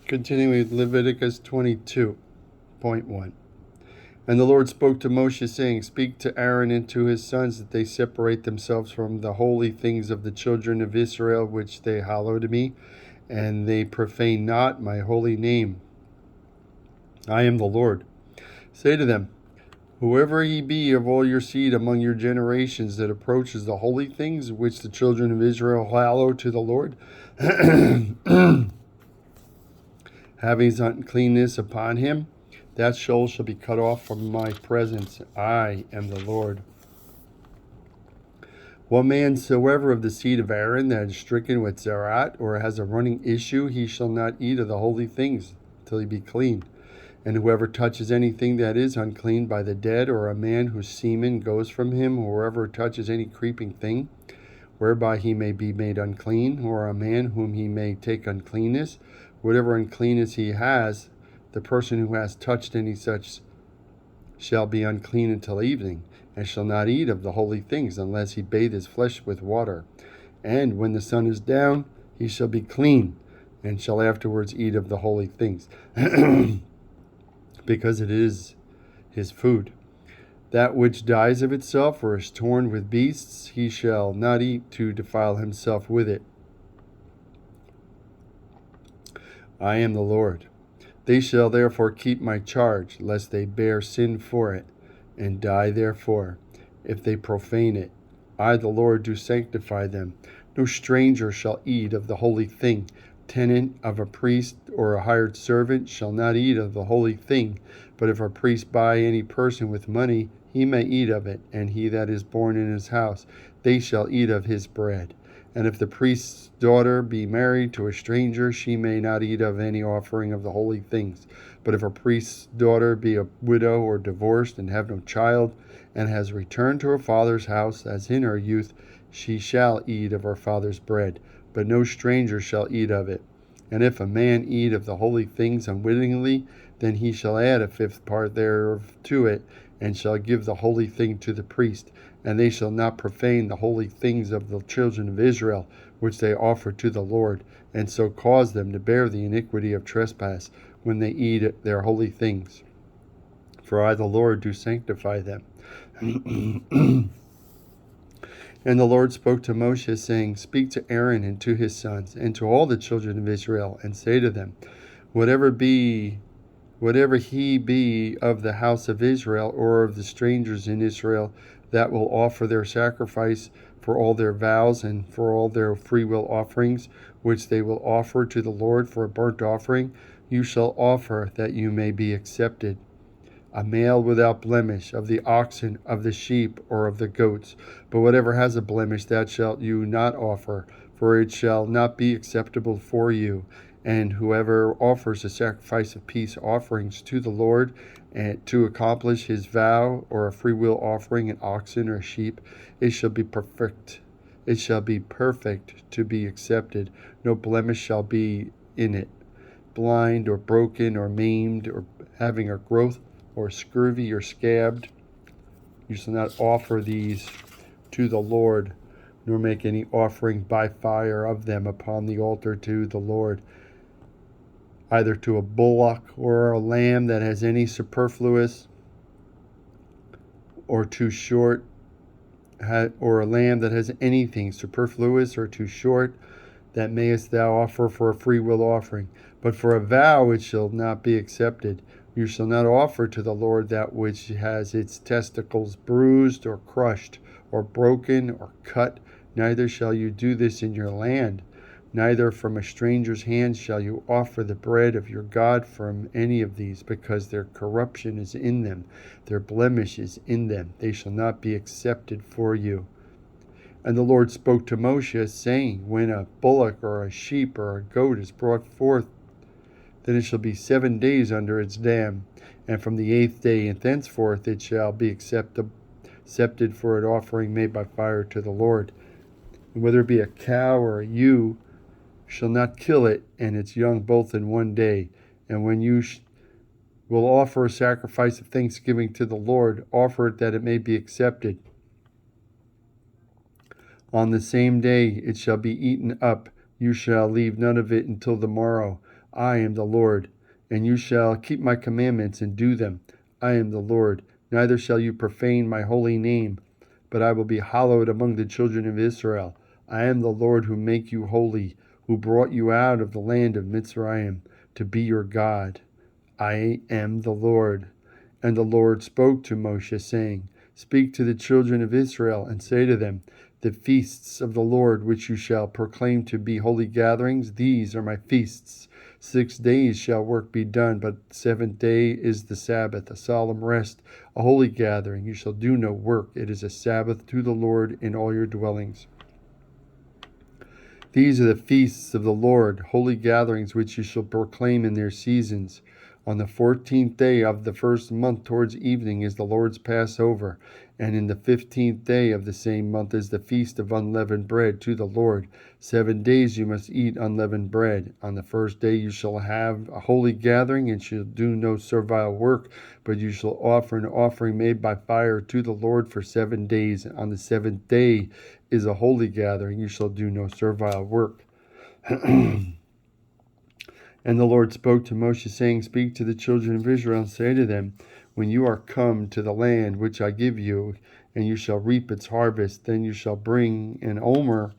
Continuing with Leviticus 22.1. And the Lord spoke to Moshe, saying, Speak to Aaron and to his sons, that they separate themselves from the holy things of the children of Israel, which they hallow to me, and they profane not my holy name. I am the Lord. Say to them, Whoever he be of all your seed among your generations that approaches the holy things which the children of Israel hallow to the Lord, having uncleanness upon him, that soul shall be cut off from my presence. I am the Lord. What man soever of the seed of Aaron that is stricken with zerat, or has a running issue, he shall not eat of the holy things till he be clean. And whoever touches anything that is unclean by the dead, or a man whose semen goes from him, or whoever touches any creeping thing, whereby he may be made unclean, or a man whom he may take uncleanness, whatever uncleanness he has, the person who has touched any such shall be unclean until evening, and shall not eat of the holy things, unless he bathe his flesh with water. And when the sun is down, he shall be clean, and shall afterwards eat of the holy things, because it is his food. That which dies of itself, or is torn with beasts, he shall not eat to defile himself with it. I am the Lord. They shall therefore keep my charge, lest they bear sin for it, and die therefore, if they profane it. I, the Lord, do sanctify them. No stranger shall eat of the holy thing. Tenant of a priest or a hired servant shall not eat of the holy thing. But if a priest buy any person with money, he may eat of it, and he that is born in his house, they shall eat of his bread. And if the priest's daughter be married to a stranger, she may not eat of any offering of the holy things. But if a priest's daughter be a widow or divorced, and have no child, and has returned to her father's house as in her youth, she shall eat of her father's bread, but no stranger shall eat of it. And if a man eat of the holy things unwittingly, then he shall add a fifth part thereof to it, and shall give the holy thing to the priest. And they shall not profane the holy things of the children of Israel, which they offer to the Lord, and so cause them to bear the iniquity of trespass when they eat their holy things. For I, the Lord, do sanctify them. And the Lord spoke to Moshe, saying, Speak to Aaron and to his sons, and to all the children of Israel, and say to them, Whatever he be of the house of Israel, or of the strangers in Israel, that will offer their sacrifice for all their vows and for all their freewill offerings, which they will offer to the Lord for a burnt offering, you shall offer, that you may be accepted. A male without blemish, of the oxen, of the sheep, or of the goats. But whatever has a blemish, that shall you not offer, for it shall not be acceptable for you. And whoever offers a sacrifice of peace offerings to the Lord, and to accomplish his vow, or a freewill offering, an oxen or a sheep, it shall be perfect. It shall be perfect to be accepted. No blemish shall be in it. Blind or broken or maimed, or having a growth, or scurvy, or scabbed, you shall not offer these to the Lord, nor make any offering by fire of them upon the altar to the Lord, either to a bullock or a lamb that has any superfluous, or too short, or a lamb that has anything superfluous or too short, that mayest thou offer for a freewill offering. But for a vow it shall not be accepted. You shall not offer to the Lord that which has its testicles bruised, or crushed, or broken, or cut. Neither shall you do this in your land. Neither from a stranger's hand shall you offer the bread of your God from any of these, because their corruption is in them, their blemish is in them. They shall not be accepted for you. And the Lord spoke to Moshe, saying, When a bullock or a sheep or a goat is brought forth, then it shall be 7 days under its dam, and from the 8th day and thenceforth it shall be accepted for an offering made by fire to the Lord. And whether it be a cow or a ewe, shall not kill it and its young both in 1 day. And when you will offer a sacrifice of thanksgiving to the Lord, offer it that it may be accepted. On the same day it shall be eaten up. You shall leave none of it until the morrow. I am the Lord. And you shall keep my commandments and do them. I am the Lord. Neither shall you profane my holy name, but I will be hallowed among the children of Israel. I am the Lord who make you holy, who brought you out of the land of Mitzrayim to be your God. I am the Lord. And the Lord spoke to Moshe, saying, Speak to the children of Israel, and say to them, The feasts of the Lord which you shall proclaim to be holy gatherings, these are my feasts. 6 days shall work be done, but the seventh day is the Sabbath, a solemn rest, a holy gathering. You shall do no work. It is a Sabbath to the Lord in all your dwellings. These are the feasts of the Lord, holy gatherings which you shall proclaim in their seasons. On the 14th day of the first month towards evening is the Lord's Passover, and in the 15th day of the same month is the feast of unleavened bread to the Lord. 7 days you must eat unleavened bread. On the first day you shall have a holy gathering, and shall do no servile work, but you shall offer an offering made by fire to the Lord for 7 days. On the seventh day is a holy gathering. You shall do no servile work. And the Lord spoke to Moshe, saying, Speak to the children of Israel, and say to them, When you are come to the land which I give you, and you shall reap its harvest, then you shall bring an omer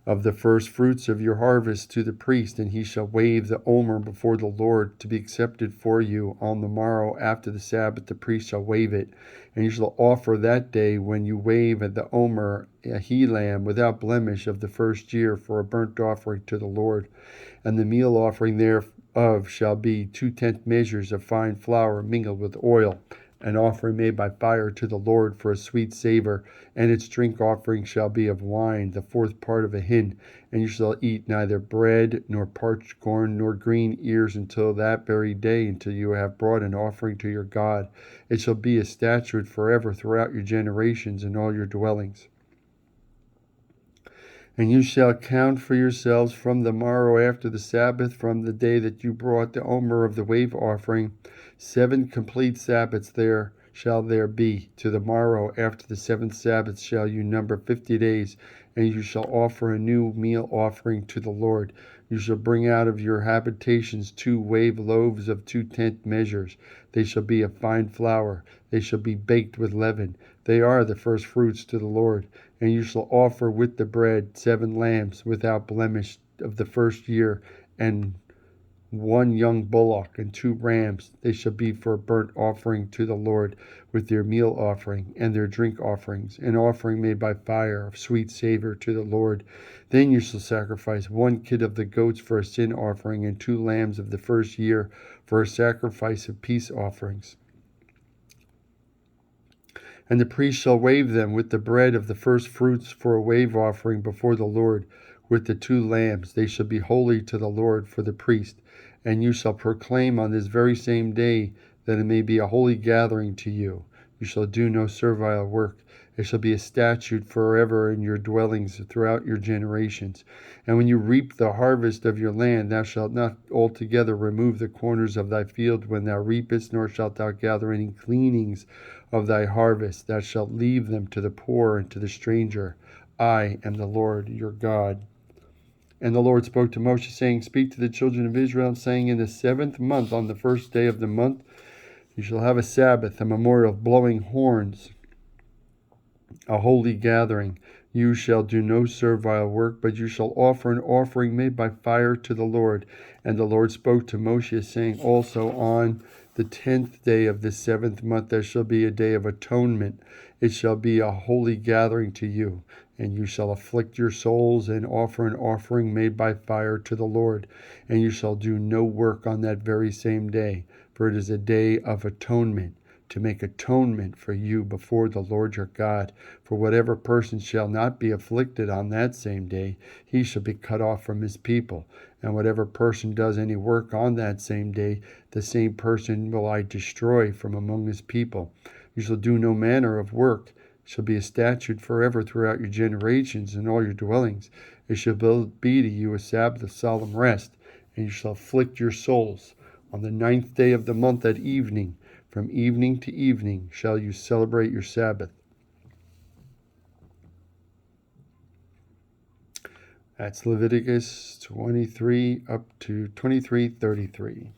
of the first fruits of your harvest to the priest, and he shall wave the omer before the Lord to be accepted for you. On the morrow after the Sabbath the priest shall wave it, and you shall offer that day when you wave at the omer a he lamb without blemish of the first year for a burnt offering to the Lord. And the meal offering thereof shall be 2 measures of fine flour mingled with oil, an offering made by fire to the Lord for a sweet savor, and its drink offering shall be of wine, the 4th part of a hin. And you shall eat neither bread, nor parched corn, nor green ears until that very day, until you have brought an offering to your God. It shall be a statute forever throughout your generations in all your dwellings. And you shall count for yourselves from the morrow after the Sabbath, from the day that you brought the omer of the wave offering, 7 complete Sabbaths there shall there be. To the morrow after the 7th Sabbath shall you number 50 days, and you shall offer a new meal offering to the Lord. You shall bring out of your habitations 2 wave loaves of 2 measures. They shall be of fine flour. They shall be baked with leaven. They are the first fruits to the Lord. And you shall offer with the bread 7 lambs without blemish of the first year, and 1 young bullock and 2 rams. They shall be for a burnt offering to the Lord, with their meal offering and their drink offerings, an offering made by fire of sweet savor to the Lord. Then you shall sacrifice 1 kid of the goats for a sin offering, and 2 lambs of the first year for a sacrifice of peace offerings. And the priest shall wave them with the bread of the first fruits for a wave offering before the Lord, with the 2 lambs. They shall be holy to the Lord for the priest. And you shall proclaim on this very same day that it may be a holy gathering to you. You shall do no servile work. It shall be a statute forever in your dwellings throughout your generations. And when you reap the harvest of your land, thou shalt not altogether remove the corners of thy field when thou reapest, nor shalt thou gather any gleanings of thy harvest. Thou shalt leave them to the poor and to the stranger. I am the Lord your God. And the Lord spoke to Moshe, saying, Speak to the children of Israel, saying, In the 7th month, on the first day of the month, you shall have a Sabbath, a memorial of blowing horns, a holy gathering. You shall do no servile work, but you shall offer an offering made by fire to the Lord. And the Lord spoke to Moshe, saying, Also on the 10th day of the 7th month there shall be a day of atonement. It shall be a holy gathering to you. And you shall afflict your souls and offer an offering made by fire to the Lord. And you shall do no work on that very same day, for it is a day of atonement, to make atonement for you before the Lord your God. For whatever person shall not be afflicted on that same day, he shall be cut off from his people. And whatever person does any work on that same day, the same person will I destroy from among his people. You shall do no manner of work. It shall be a statute forever throughout your generations in all your dwellings. It shall be to you a Sabbath of solemn rest, and you shall afflict your souls. On the 9th day of the month at evening, from evening to evening, shall you celebrate your Sabbath. That's Leviticus 23 up to 23:33.